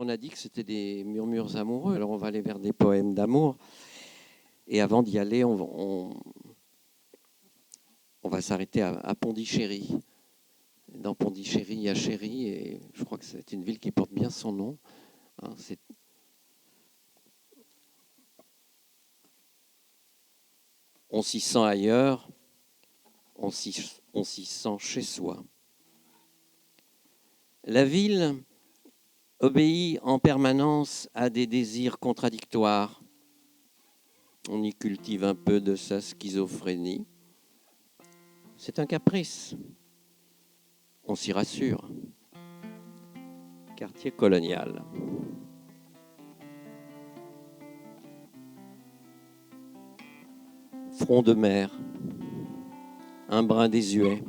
On a dit que c'était des murmures amoureux, alors on va aller vers des poèmes d'amour. Et avant d'y aller, on va s'arrêter à Pondichéry. Dans Pondichéry, il y a Chéry, et je crois que c'est une ville qui porte bien son nom. Hein, on s'y sent ailleurs, on s'y sent chez soi. La ville obéit en permanence à des désirs contradictoires. On y cultive un peu de sa schizophrénie. C'est un caprice. On s'y rassure. Quartier colonial. Front de mer. Un brin désuet.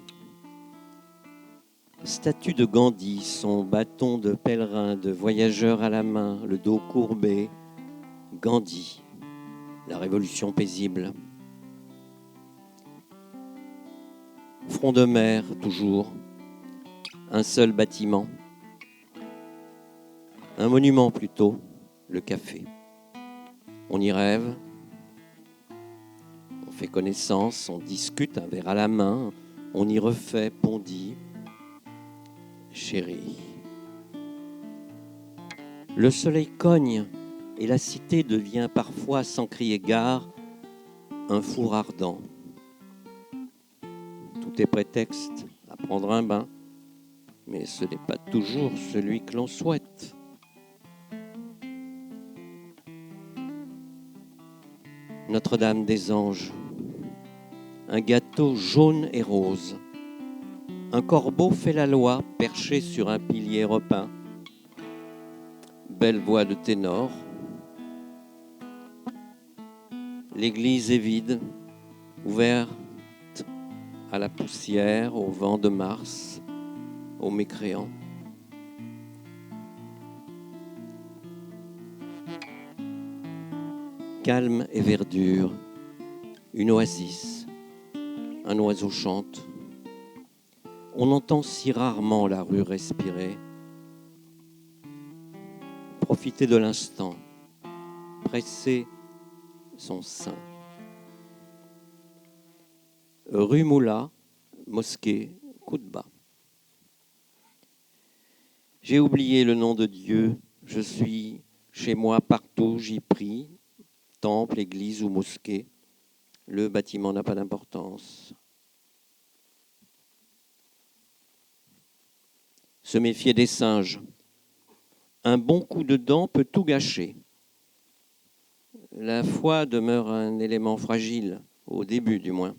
Statue de Gandhi, son bâton de pèlerin, de voyageur à la main, le dos courbé. Gandhi, la révolution paisible. Front de mer, toujours. Un seul bâtiment. Un monument plutôt, le café. On y rêve. On fait connaissance, on discute un verre à la main. On y refait Pondy. Chérie. Le soleil cogne et la cité devient parfois, sans crier gare, un four ardent. Tout est prétexte à prendre un bain, mais ce n'est pas toujours celui que l'on souhaite. Notre-Dame des Anges, un gâteau jaune et rose. Un corbeau fait la loi, perché sur un pilier repeint. Belle voix de ténor. L'église est vide, ouverte à la poussière, au vent de Mars, aux mécréants. Calme et verdure, une oasis, un oiseau chante. On entend si rarement la rue respirer. Profiter de l'instant, presser son sein. Rue Moula, mosquée, coup de bas. J'ai oublié le nom de Dieu, je suis chez moi partout, j'y prie, temple, église ou mosquée. Le bâtiment n'a pas d'importance. Se méfier des singes. Un bon coup de dent peut tout gâcher. La foi demeure un élément fragile, au début du moins.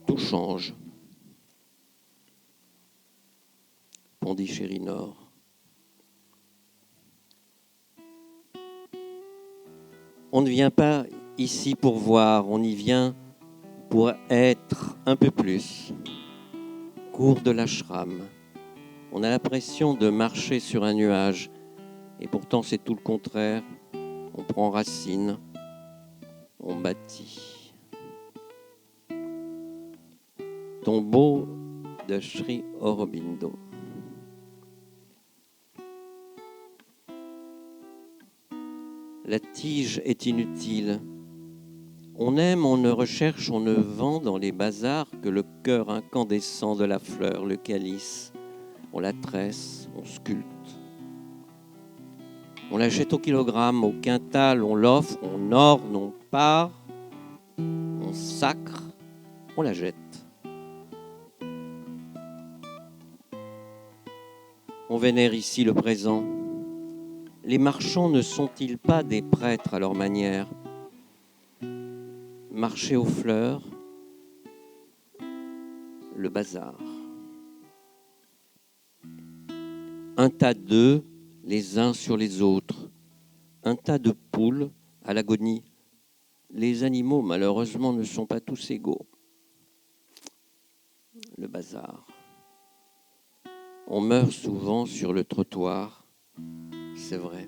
Tout change. Pondichéry Nord. On ne vient pas ici pour voir, on y vient pour être un peu plus. Cours de l'ashram. On a l'impression de marcher sur un nuage, et pourtant c'est tout le contraire. On prend racine, on bâtit. Tombeau de Sri Aurobindo. La tige est inutile. On aime, on ne recherche, on ne vend dans les bazars que le cœur incandescent de la fleur, le calice. On la tresse, on sculpte. On la jette au kilogramme, au quintal, on l'offre, on orne, on part, on sacre, on la jette. On vénère ici le présent. Les marchands ne sont-ils pas des prêtres à leur manière ? Marché aux fleurs, le bazar. Un tas d'œufs les uns sur les autres. Un tas de poules à l'agonie. Les animaux, malheureusement, ne sont pas tous égaux. Le bazar. On meurt souvent sur le trottoir, c'est vrai.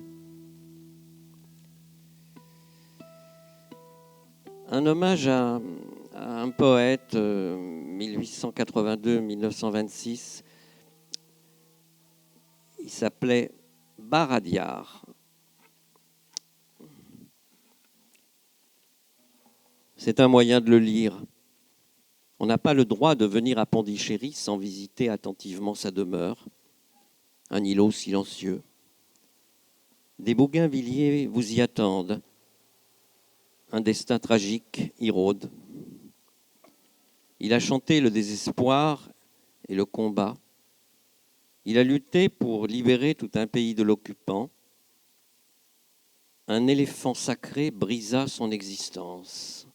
Un hommage à un poète, 1882-1926. Il s'appelait Baradiar. C'est un moyen de le lire. On n'a pas le droit de venir à Pondichéry sans visiter attentivement sa demeure, un îlot silencieux. Des bougainvilliers vous y attendent. Un destin tragique y rôde. Il a chanté le désespoir et le combat. Il a lutté pour libérer tout un pays de l'occupant. Un éléphant sacré brisa son existence.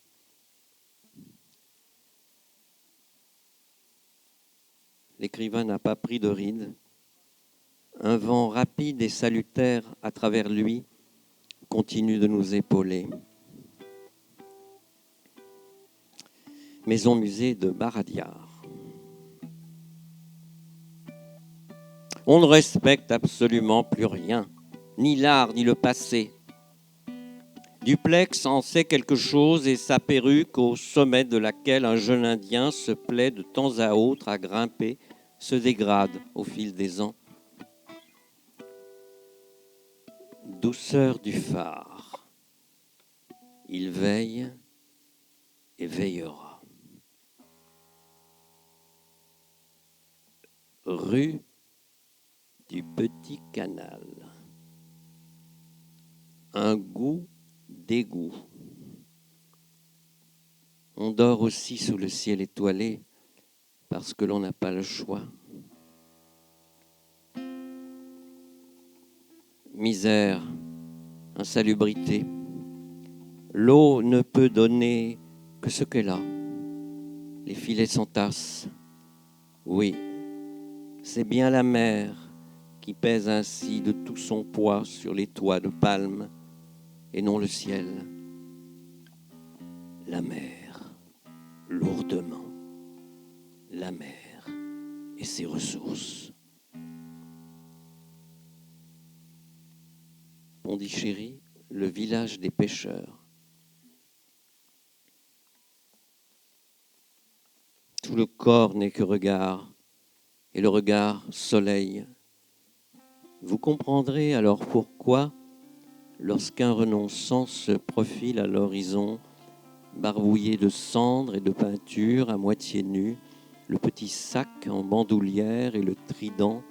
L'écrivain n'a pas pris de ride. Un vent rapide et salutaire à travers lui continue de nous épauler. Maison musée de Baradiar. On ne respecte absolument plus rien, ni l'art, ni le passé. Duplex en sait quelque chose et sa perruque, au sommet de laquelle un jeune Indien se plaît de temps à autre à grimper, se dégrade au fil des ans. Douceur du phare. Il veille et veillera. Rue du Petit Canal. Un goût d'égout. On dort aussi sous le ciel étoilé parce que l'on n'a pas le choix. Misère, insalubrité. L'eau ne peut donner que ce qu'elle a. Les filets s'entassent. Oui, c'est bien la mer qui pèse ainsi de tout son poids sur les toits de palme et non le ciel. La mer, lourdement. La mer et ses ressources. Pondichéry, le village des pêcheurs. Tout le corps n'est que regard, et le regard soleil. Vous comprendrez alors pourquoi, lorsqu'un renonçant se profile à l'horizon, barbouillé de cendres et de peinture, à moitié nu, le petit sac en bandoulière et le trident,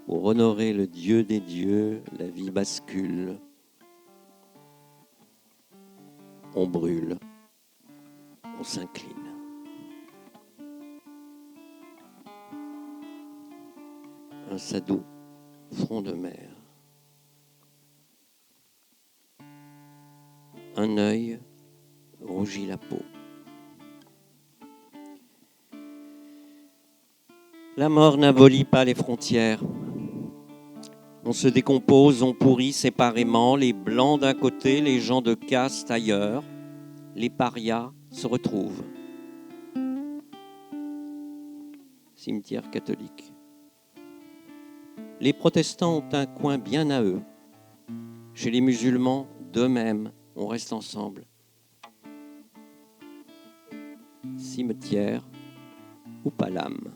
pour honorer le Dieu des dieux, la vie bascule. On brûle, on s'incline. Un sadou, front de mer. Un œil rougit la peau. La mort n'abolit pas les frontières. On se décompose, on pourrit séparément, les blancs d'un côté, les gens de caste ailleurs, les parias se retrouvent. Cimetière catholique. Les protestants ont un coin bien à eux. Chez les musulmans, d'eux-mêmes, on reste ensemble. Cimetière ou palame.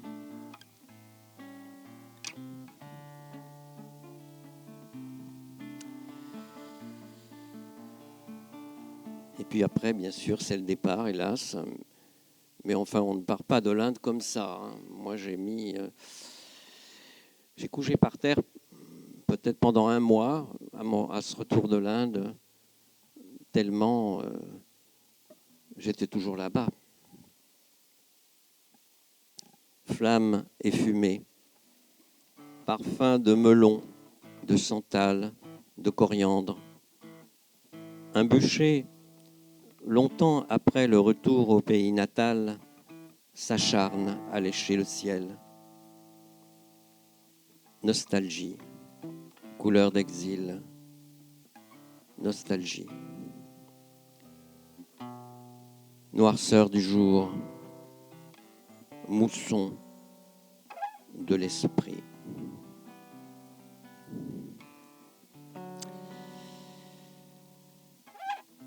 Et puis après, bien sûr, c'est le départ, hélas. Mais enfin, on ne part pas de l'Inde comme ça. Moi, j'ai couché par terre peut-être pendant un mois à ce retour de l'Inde, tellement j'étais toujours là-bas. Flammes et fumée, parfum de melon, de santal, de coriandre. Un bûcher, longtemps après le retour au pays natal, s'acharne à lécher le ciel. Nostalgie, couleur d'exil, nostalgie. Noirceur du jour, mousson de l'esprit.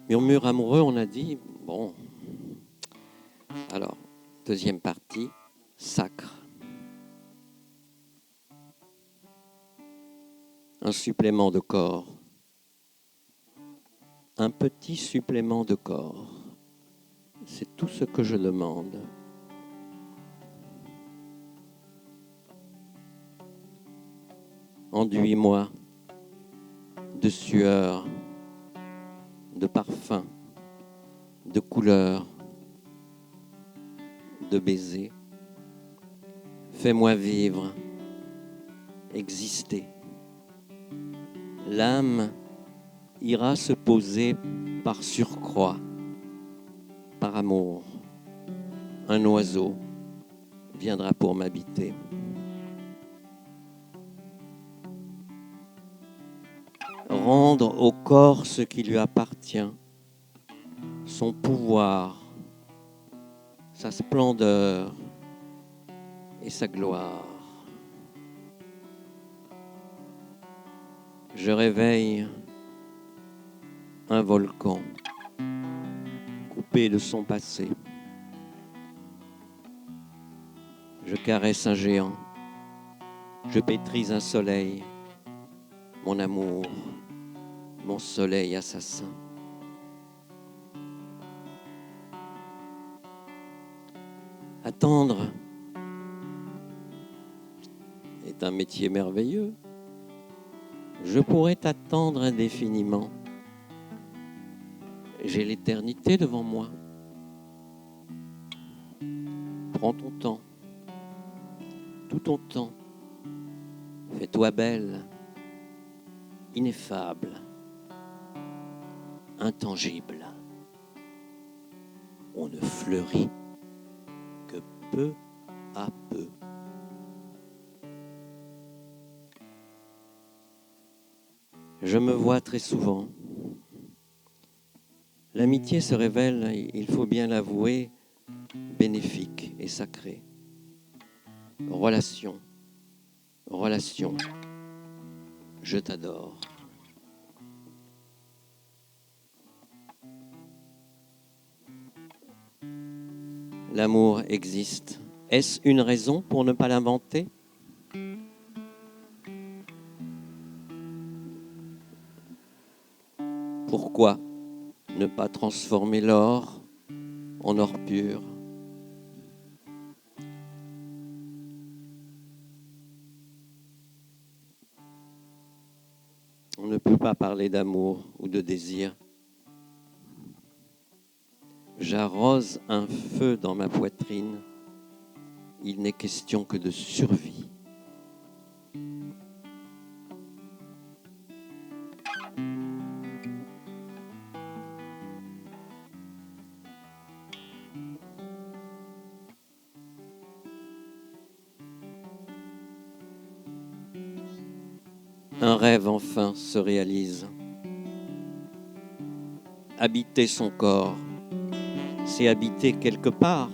Murmure amoureux, on a dit, bon. Alors, deuxième partie, sacre. un supplément de corps, un petit supplément de corps. C'est tout ce que je demande. Enduis-moi de sueur, de parfum, de couleurs, de baisers. Fais-moi vivre, exister. L'âme ira se poser par surcroît, par amour. Un oiseau viendra pour m'habiter. Rendre au corps ce qui lui appartient, son pouvoir, sa splendeur et sa gloire. Je réveille un volcan coupé de son passé. Je caresse un géant, je pétris un soleil, mon amour, mon soleil assassin. Attendre est un métier merveilleux. Je pourrais t'attendre indéfiniment. J'ai l'éternité devant moi. Prends ton temps, tout ton temps. Fais-toi belle, ineffable, intangible. On ne fleurit que peu à peu. Je me vois très souvent. L'amitié se révèle, il faut bien l'avouer, bénéfique et sacrée. Relation, relation, je t'adore. L'amour existe. Est-ce une raison pour ne pas l'inventer ? Pourquoi ne pas transformer l'or en or pur ? On ne peut pas parler d'amour ou de désir. J'arrose un feu dans ma poitrine. Il n'est question que de survie. Un rêve enfin se réalise. Habiter son corps, c'est habiter quelque part.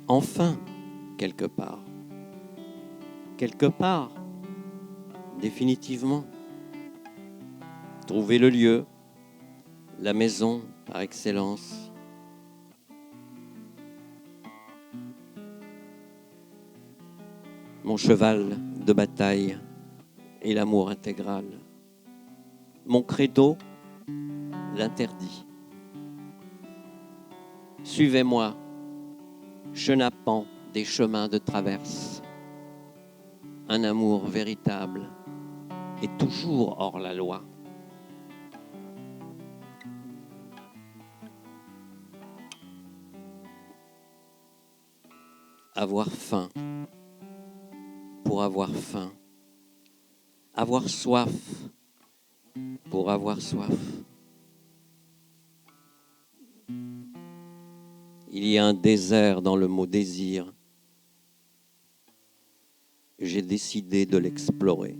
Enfin, quelque part. Quelque part, définitivement. Trouver le lieu, la maison par excellence. Mon cheval de bataille et l'amour intégral. Mon credo, l'interdit. Suivez-moi, chenapan des chemins de traverse. Un amour véritable est toujours hors la loi. Avoir faim pour avoir faim. Avoir soif pour avoir soif. Il y a un désert dans le mot désir. J'ai décidé de l'explorer.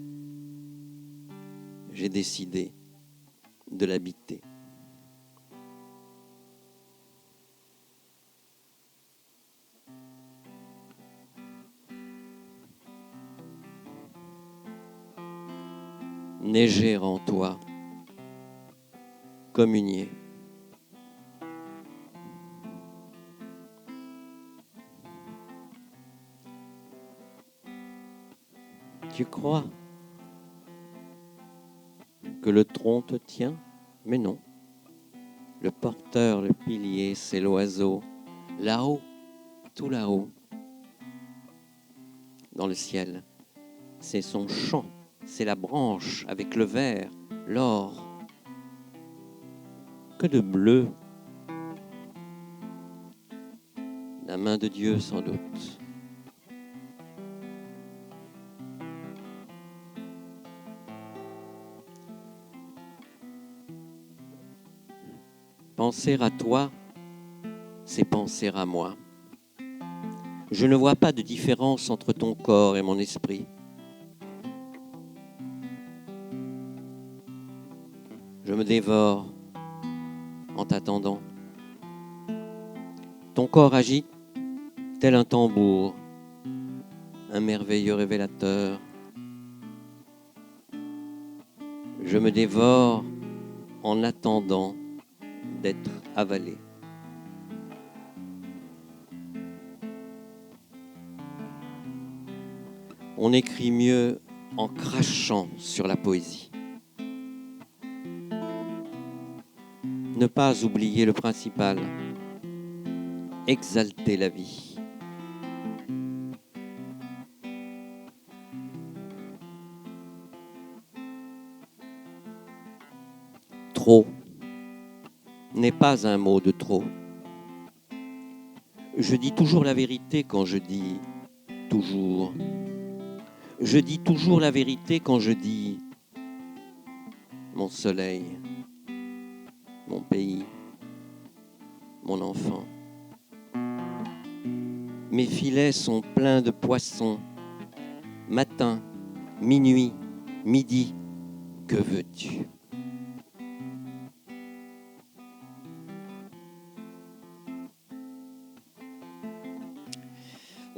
J'ai décidé de l'habiter. Neiger en toi, communier. Tu crois que le tronc te tient? Mais non. Le porteur, le pilier, c'est l'oiseau. Là-haut, tout là-haut, dans le ciel. C'est son chant, c'est la branche avec le vert, l'or. Que de bleu. La main de Dieu, sans doute. Penser à toi, c'est penser à moi. Je ne vois pas de différence entre ton corps et mon esprit. Je me dévore en t'attendant. Ton corps agit tel un tambour, un merveilleux révélateur. Je me dévore en attendant d'être avalé. On écrit mieux en crachant sur la poésie. Ne pas oublier le principal, exalter la vie. Trop n'est pas un mot de trop. Je dis toujours la vérité quand je dis toujours. Je dis toujours la vérité quand je dis mon soleil, mon pays, mon enfant. Mes filets sont pleins de poissons. Matin, minuit, midi, que veux-tu?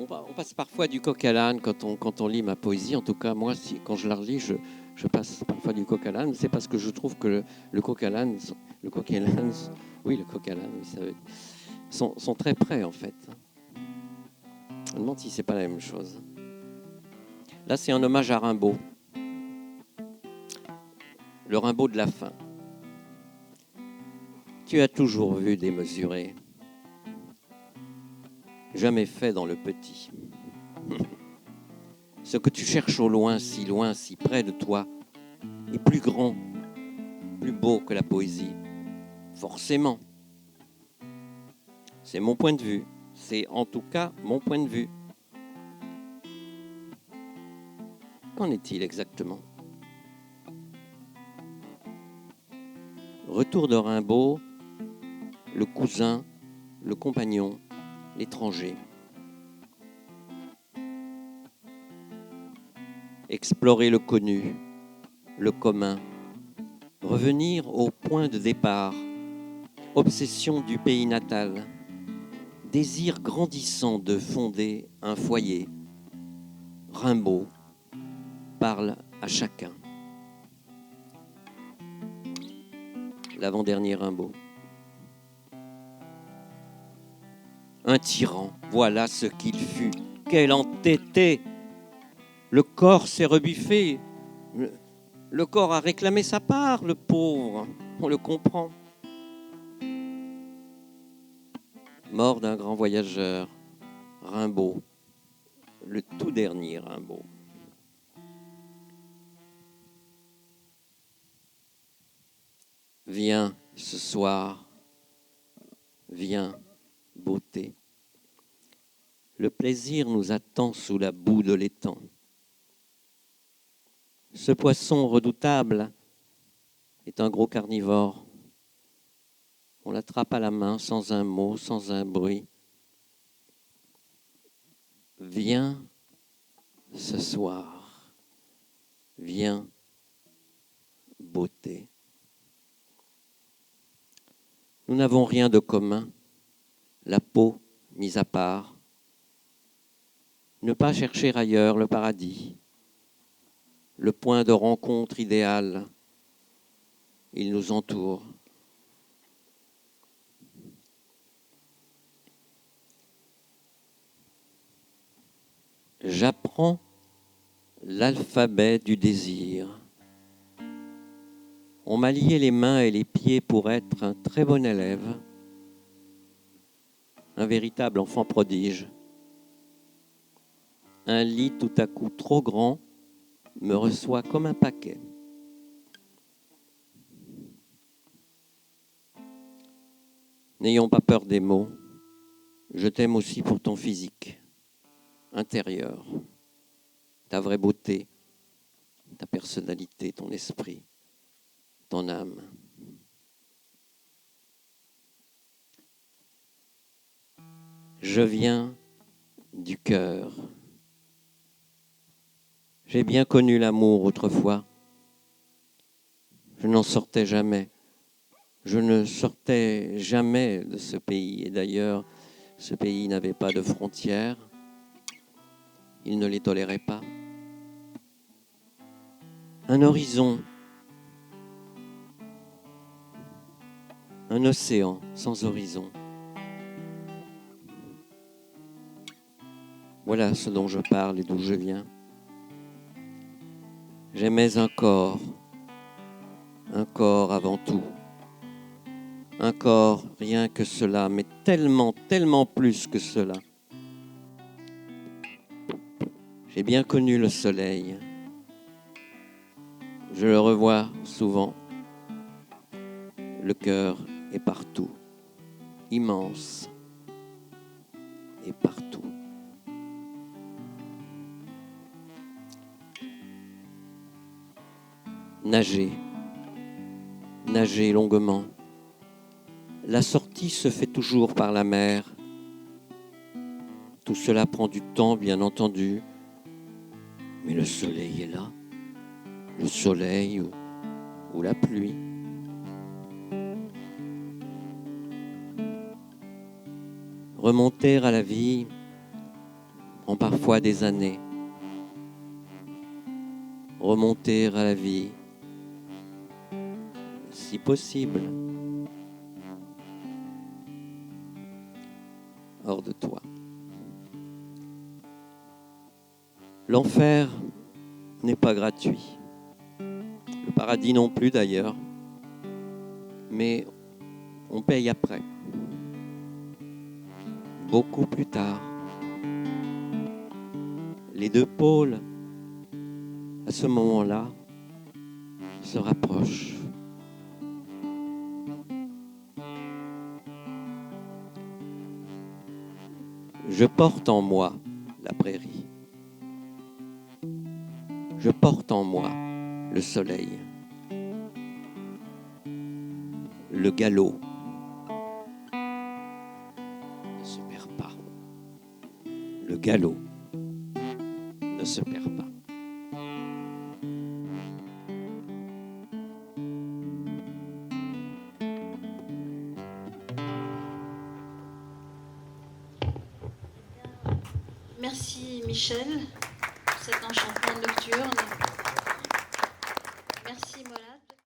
On passe parfois du coq à l'âne quand on lit ma poésie. En tout cas, moi, quand je la relis, je passe parfois du coq à l'âne. C'est parce que je trouve que le coq à l'âne, oui, le coq à l'âne, oui, sont très près, en fait. Je me demande si c'est pas la même chose. Là, c'est un hommage à Rimbaud. Le Rimbaud de la fin. Tu as toujours vu démesuré, jamais fait dans le petit. Ce que tu cherches au loin, si près de toi, est plus grand, plus beau que la poésie. Forcément. C'est mon point de vue. C'est en tout cas mon point de vue. Qu'en est-il exactement? Retour de Rimbaud, le cousin, le compagnon, l'étranger. Explorer le connu, le commun. Revenir au point de départ. Obsession du pays natal. Désir grandissant de fonder un foyer. Rimbaud parle à chacun. L'avant-dernier Rimbaud. Un tyran, voilà ce qu'il fut. Quel entêté! Le corps s'est rebuffé. Le corps a réclamé sa part, le pauvre. On le comprend. Mort d'un grand voyageur, Rimbaud, le tout dernier Rimbaud. Viens ce soir, viens, beauté. Le plaisir nous attend sous la boue de l'étang. Ce poisson redoutable est un gros carnivore. On l'attrape à la main sans un mot, sans un bruit. Viens ce soir, viens, beauté. Nous n'avons rien de commun, la peau mise à part. Ne pas chercher ailleurs le paradis, le point de rencontre idéal. Il nous entoure. J'apprends l'alphabet du désir. On m'a lié les mains et les pieds pour être un très bon élève, un véritable enfant prodige. Un lit tout à coup trop grand me reçoit comme un paquet. N'ayons pas peur des mots, je t'aime aussi pour ton physique intérieur, ta vraie beauté, ta personnalité, ton esprit, ton âme. Je viens du cœur. J'ai bien connu l'amour autrefois. Je n'en sortais jamais. Je ne sortais jamais de ce pays. Et d'ailleurs, ce pays n'avait pas de frontières. Il ne les tolérait pas. Un horizon, un océan sans horizon. Voilà ce dont je parle et d'où je viens. J'aimais un corps avant tout. Un corps, rien que cela, mais tellement, tellement plus que cela. J'ai bien connu le soleil. Je le revois souvent. Le cœur est partout, immense et partout. Nager, nager longuement. La sortie se fait toujours par la mer. Tout cela prend du temps, bien entendu. Mais le soleil est là. Le soleil ou la pluie. Remonter à la vie prend parfois des années. Remonter à la vie, si possible, hors de toi. L'enfer n'est pas gratuit. Le paradis non plus d'ailleurs. Mais on paye après. Beaucoup plus tard. Les deux pôles, à ce moment-là, se rapprochent. Je porte en moi la prairie. Je porte en moi le soleil. Le galop ne se perd pas. Le galop ne se perd pas. Merci Michel pour cet enchantement nocturne.